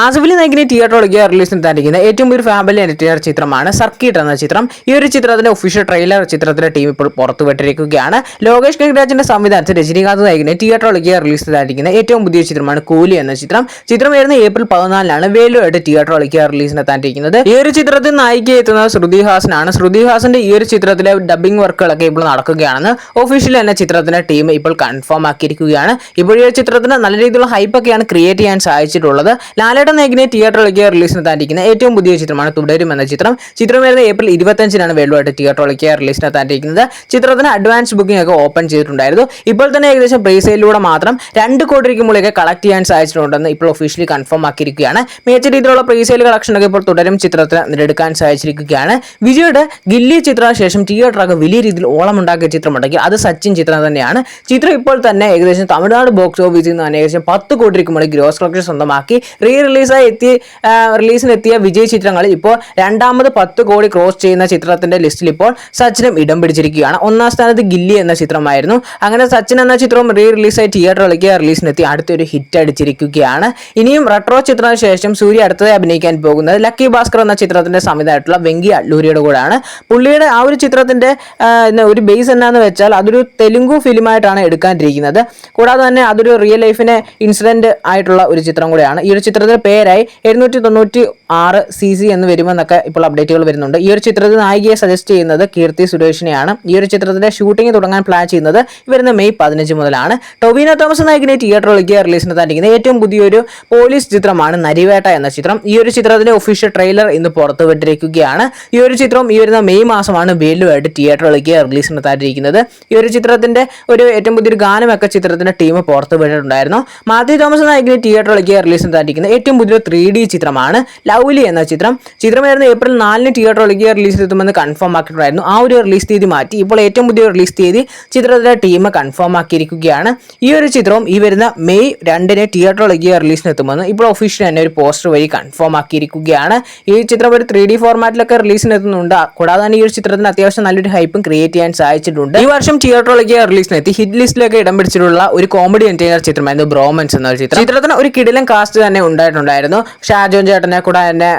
ആസിഫലി നായിക്കിനെ തിയേറ്ററിലേക്ക് റിലീസിന് എത്താനിരിക്കുന്ന ഏറ്റവും ഒരു ഫാമിലി എന്റർടൈനർ ചിത്രമാണ് സർക്കിട്ട് എന്ന ചിത്രം. ഈ ഒരു ചിത്രത്തിന്റെ ഒഫീഷ്യൽ ട്രെയിലർ ചിത്രത്തിന്റെ ടീം ഇപ്പോൾ പുറത്തുവിട്ടിരിക്കുകയാണ്. ലോകേഷ് കനകരാജിന്റെ സംവിധാനത്തിൽ രജനീകാന്ത് നായിക്കിനെ തിയേറ്ററിലേക്ക് റിലീസ് എത്താനിരിക്കുന്ന ഏറ്റവും പുതിയ ചിത്രമാണ് കൂലി എന്ന ചിത്രം. ചിത്രം വരുന്ന ഏപ്രിൽ 14 വേലുവായിട്ട് തിയേറ്ററിലേക്ക് റിലീസിന് എത്താനിരിക്കുന്നത്. ഈ ഒരു ചിത്രത്തിൽ നായികയെ എത്തുന്നത് ശ്രുതി ഹാസനാണ്. ശ്രുതി ഹാസന്റെ ഈ ഒരു ചിത്രത്തിലെ ഡബ്ബിംഗ് വർക്കുകളൊക്കെ ഇപ്പോൾ നടക്കുകയാണെന്ന് ഒഫീഷ്യൽ എന്ന ചിത്രത്തിന്റെ ടീം ഇപ്പോൾ കൺഫേം ആക്കിയിരിക്കുകയാണ്. ഇപ്പോൾ ഈ ചിത്രത്തിന് നല്ല രീതിയിലുള്ള ഹൈപ്പൊക്കെയാണ് ക്രിയേറ്റ് ചെയ്യാൻ സാധിച്ചിട്ടുള്ളത്. നായികിനെ തിയേറ്ററിലേക്ക് റിലീസിന് എത്താനിരിക്കുന്ന ഏറ്റവും പുതിയ ചിത്രമാണ് തുടരും എന്ന ചിത്രം. ചിത്രം വരുന്ന ഏപ്രിൽ 25 വേൾഡുമായിട്ട് തിയേറ്ററിലേക്ക് റിലീസിന് എത്താനിരിക്കുന്നത്. ചിത്രത്തിന് അഡ്വാൻസ് ബുക്കിംഗ് ഒക്കെ ഓപ്പൺ ചെയ്തിട്ടുണ്ടായിരുന്നു. ഇപ്പോൾ തന്നെ ഏകദേശം പ്രീസെയിലൂടെ മാത്രം 2 കോടി രൂപയ്ക്ക് മുകളിലൊക്കെ കളക്ട് ചെയ്യാൻ സാധിച്ചിട്ടുണ്ടെന്ന് ഇപ്പോൾ ഒഫീഷ്യലി കൺഫേം ആക്കിയിരിക്കുകയാണ്. മികച്ച രീതിയിലുള്ള പ്രീസെയിൽ കളക്ഷനൊക്കെ ഇപ്പോൾ തുടരും ചിത്രത്തിന് നേടിയെടുക്കാൻ സാധിച്ചിരിക്കുകയാണ്. വിജയുടെ ഗില്ലി ചിത്രത്തിന് ശേഷം തിയേറ്ററൊക്കെ വലിയ രീതിയിൽ ഓളമുണ്ടാക്കിയ ചിത്രമുണ്ടെങ്കിൽ അത് സച്ചിൻ ചിത്രം തന്നെയാണ്. ചിത്രം ഇപ്പോൾ തന്നെ ഏകദേശം തമിഴ്നാട് ബോക്സ് ഓഫീസിൽ നിന്ന് ഏകദേശം 10 കോടി രൂപയ്ക്ക് മുകളിൽ ഗ്രോസ് കളക്ഷൻ സ്വന്തമാക്കി റിലീസിനെത്തിയ വിജയ് ചിത്രങ്ങളിൽ ഇപ്പോൾ രണ്ടാമത് 10 കോടി ക്രോസ് ചെയ്യുന്ന ചിത്രത്തിന്റെ ലിസ്റ്റിൽ ഇപ്പോൾ സച്ചിനും ഇടം പിടിച്ചിരിക്കുകയാണ്. ഒന്നാം സ്ഥാനത്ത് ഗില്ലി എന്ന ചിത്രമായിരുന്നു. അങ്ങനെ സച്ചിൻ എന്ന ചിത്രവും റിലീസായി തിയേറ്ററിലേക്ക് റിലീസിനെത്തി അടുത്തൊരു ഹിറ്റ് അടിച്ചിരിക്കുകയാണ്. ഇനിയും റെട്രോ ചിത്രത്തിന് ശേഷം സൂര്യ അടുത്തതായി അഭിനയിക്കാൻ പോകുന്നത് ലക്കി ഭാസ്കർ എന്ന ചിത്രത്തിന്റെ സംവിധാനമായിട്ടുള്ള വെങ്കി അള്ളൂരിയുടെ കൂടെയാണ്. പുള്ളിയുടെ ആ ഒരു ചിത്രത്തിന്റെ ഒരു ബേസ് എന്നാന്ന് വെച്ചാൽ അതൊരു തെലുങ്കു ഫിലിമായിട്ടാണ് എടുക്കാനിരിക്കുന്നത്. കൂടാതെ തന്നെ അതൊരു റിയൽ ലൈഫിനെ ഇൻസിഡന്റ് ആയിട്ടുള്ള ഒരു ചിത്രം കൂടെയാണ്. ഈ ഒരു ചിത്രത്തിന്റെ പേരായി 796 CC എന്ന് വരുമെന്നൊക്കെ ഇപ്പോൾ അപ്ഡേറ്റുകൾ വരുന്നുണ്ട്. ഈ ഒരു ചിത്രത്തിൽ നായികയെ സജസ്റ്റ് ചെയ്യുന്നത് കീർത്തി സുരേഷിനെയാണ്. ഈ ഒരു ചിത്രത്തിന്റെ ഷൂട്ടിംഗ് തുടങ്ങാൻ പ്ലാൻ ചെയ്യുന്നത് വരുന്ന മെയ് 15 മുതലാണ്. ടൊവിനോ തോമസ് നായികിനെ തിയേറ്ററിലേക്ക് റിലീസിന് എത്താനിരിക്കുന്ന ഏറ്റവും പുതിയൊരു പോലീസ് ചിത്രമാണ് നരിവേട്ട എന്ന ചിത്രം. ഈ ഒരു ചിത്രത്തിന്റെ ഒഫീഷ്യൽ ട്രെയിലർ ഇന്ന് പുറത്തുവിട്ടിരിക്കുകയാണ്. ഈ ഒരു ചിത്രം ഈ വരുന്ന മെയ് മാസമാണ് വേലുവായിട്ട് തിയേറ്ററിലേക്ക് റിലീസിന് എത്താനിരിക്കുന്നത്. ഈ ഒരു ചിത്രത്തിന്റെ ഒരു ഏറ്റവും പുതിയൊരു ഗാനമൊക്കെ ചിത്രത്തിന്റെ ടീം പുറത്തുവിട്ടിട്ടുണ്ടായിരുന്നു. മാത്യു തോമസ് നായികിനെ തിയേറ്ററിലേക്ക് റിലീസിന് എത്താനിരിക്കുന്ന ഏറ്റവും പുതിയ 3D ചിത്രമാണ് ലവ്ലി എന്ന ചിത്രം. ചിത്രം വരുന്ന ഏപ്രിൽ 4 തിയേറ്ററിലേക്ക് റിലീസ് എത്തുമെന്ന് കൺഫേം ആക്കിയിട്ടുണ്ടായിരുന്നു. ആ ഒരു റിലീസ് തീയതി മാറ്റി ഇപ്പോൾ ഏറ്റവും പുതിയ റിലീസ് തീയതി ചിത്രത്തിന്റെ ടീം കൺഫേം ആക്കിയിരിക്കുകയാണ്. ഈ ഒരു ചിത്രവും ഈ വരുന്ന മെയ് 2 തിയേറ്ററിലേക്ക് റിലീസിന് എത്തുമെന്ന് ഇപ്പോൾ ഒഫീഷ്യൽ തന്നെ ഒരു പോസ്റ്റർ വഴി കൺഫേം ആക്കിയിരിക്കുകയാണ്. ഈ ചിത്രം ഒരു 3D ഫോർമാറ്റിലൊക്കെ റിലീസിന് എത്തുന്നുണ്ട്. കൂടാതെ തന്നെ ഈ ഒരു ചിത്രത്തിന് അത്യാവശ്യം നല്ലൊരു ഹൈപ്പും ക്രിയേറ്റ് ചെയ്യാൻ സാധിച്ചിട്ടുണ്ട്. ഈ വർഷം തിയേറ്ററിലേക്ക് റിലീസിനെത്തി ഹിറ്റ് ലിസ്റ്റിലൊക്കെ ഇടം പിടിച്ചിട്ടുള്ള ഒരു കോമഡി എന്റർടൈനർ ചിത്രമായിരുന്നു ബ്രോമൻസ് എന്ന ചിത്രം. ചിത്രത്തിന് ഒരു കിടിലൻ കാസ്റ്റ് തന്നെ ഉണ്ടായിട്ടുണ്ടായിരുന്നു. ഷാജോൻ ചേട്ടനെ കൂടെ തന്നെ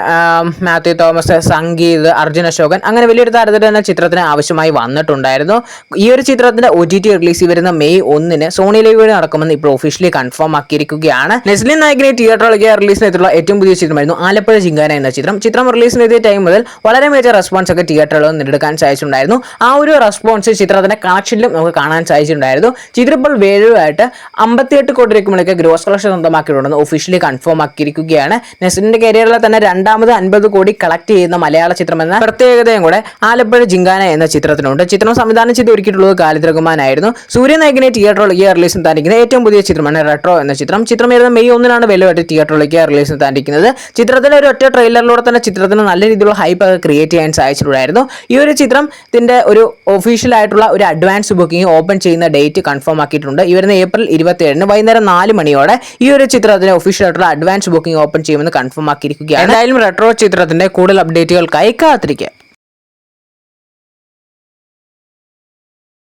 മാത്യു തോമസ്, സംഗീത്, അർജുൻ അശോകൻ അങ്ങനെ വലിയൊരു തരത്തിൽ തന്നെ ചിത്രത്തിന് ആവശ്യമായി വന്നിട്ടുണ്ടായിരുന്നു. ഈ ഒരു ചിത്രത്തിന്റെ OTT റിലീസ് വരുന്ന മെയ് 1 സോണി ലൈവ് വഴി നടക്കുമെന്ന് ഇപ്പോൾ ഒഫീഷ്യലി കൺഫേം ആക്കിയിരിക്കുകയാണ്. നെസ്ലിൻ നായികിനെ തിയേറ്ററിലേക്ക് റിലീസിനെത്തിയുള്ള ഏറ്റവും പുതിയ ചിത്രമായിരുന്നു ആലപ്പുഴ ജിങ്കാന എന്ന ചിത്രം. ചിത്രം റിലീസിനെത്തിയ ടൈം മുതൽ വളരെ മികച്ച റെസ്പോൺസ് ഒക്കെ തിയേറ്ററിൽ നേടിയെടുക്കാൻ സാധിച്ചിട്ടുണ്ടായിരുന്നു. ആ ഒരു റെസ്പോൺസ് ചിത്രത്തിന്റെ കളക്ഷനിലും നമുക്ക് കാണാൻ സാധിച്ചിട്ടുണ്ടായിരുന്നു. ചിത്രം ഇപ്പോൾ വേഴുവായിട്ട് 58 കോടി രൂപയ്ക്ക് ഗ്രോസ് കളക്ഷൻ സ്വന്തമാക്കിയിട്ടുണ്ടെന്ന് ഒഫീഷ്യലി കൺഫേം ആക്കിയിരിക്കുകയാണ്. നെസ്ലിന്റെ കരിയറിലെ തന്നെ രണ്ടാമത് 50 കോടി കളക്ട് ചെയ്യുന്ന മലയാള ചിത്രം എന്ന പ്രത്യേകതയും കൂടെ ആലപ്പുഴ ജിങ്കാന എന്ന ചിത്രത്തിനുണ്ട്. ചിത്രം സംവിധാനം ചെയ്ത് ഒരുക്കിയിട്ടുള്ളത് ഖാലിദ് റഹ്മാൻ ആയിരുന്നു. സൂര്യ നായികിനെ തിയേറ്ററിലേക്ക് റിലീസ് എത്താനിരിക്കുന്ന ഏറ്റവും പുതിയ ചിത്രമാണ് റെട്രോ എന്ന ചിത്രം. ചിത്രം വരുന്ന മെയ് 1 വേലുവായിട്ട് തിയേറ്ററിലേക്ക് റിലീസ് എത്താനിരിക്കുന്നത്. ചിത്രത്തിലെ ഒരു ഒറ്റ ട്രെയിലറിലൂടെ തന്നെ ചിത്രത്തിന് നല്ല രീതിയിലുള്ള ഹൈപ്പ് ക്രിയേറ്റ് ചെയ്യാൻ സാധിച്ചിട്ടുണ്ടായിരുന്നു. ഈ ഒരു ചിത്രത്തിന്റെ ഒരു ഒഫീഷ്യൽ ആയിട്ടുള്ള ഒരു അഡ്വാൻസ് ബുക്കിംഗ് ഓപ്പൺ ചെയ്യുന്ന ഡേറ്റ് കൺഫേം ആക്കിയിട്ടുണ്ട്. ഈ വരുന്ന ഏപ്രിൽ 27 വൈകുന്നേരം 4 മണിയോടെ ഈ ഒരു ചിത്രത്തിന് ഒഫീഷ്യൽ ആയിട്ടുള്ള അഡ്വാൻസ് ബുക്കിംഗ് ഓപ്പൺ ചെയ്യുമെന്ന് കൺഫേം ആക്കിയിരിക്കുകയാണ്. എന്തായാലും റെട്രോ ചിത്രത്തിന്റെ കൂടുതൽ അപ്ഡേറ്റുകൾക്കായി കാത്തിരിക്കുക.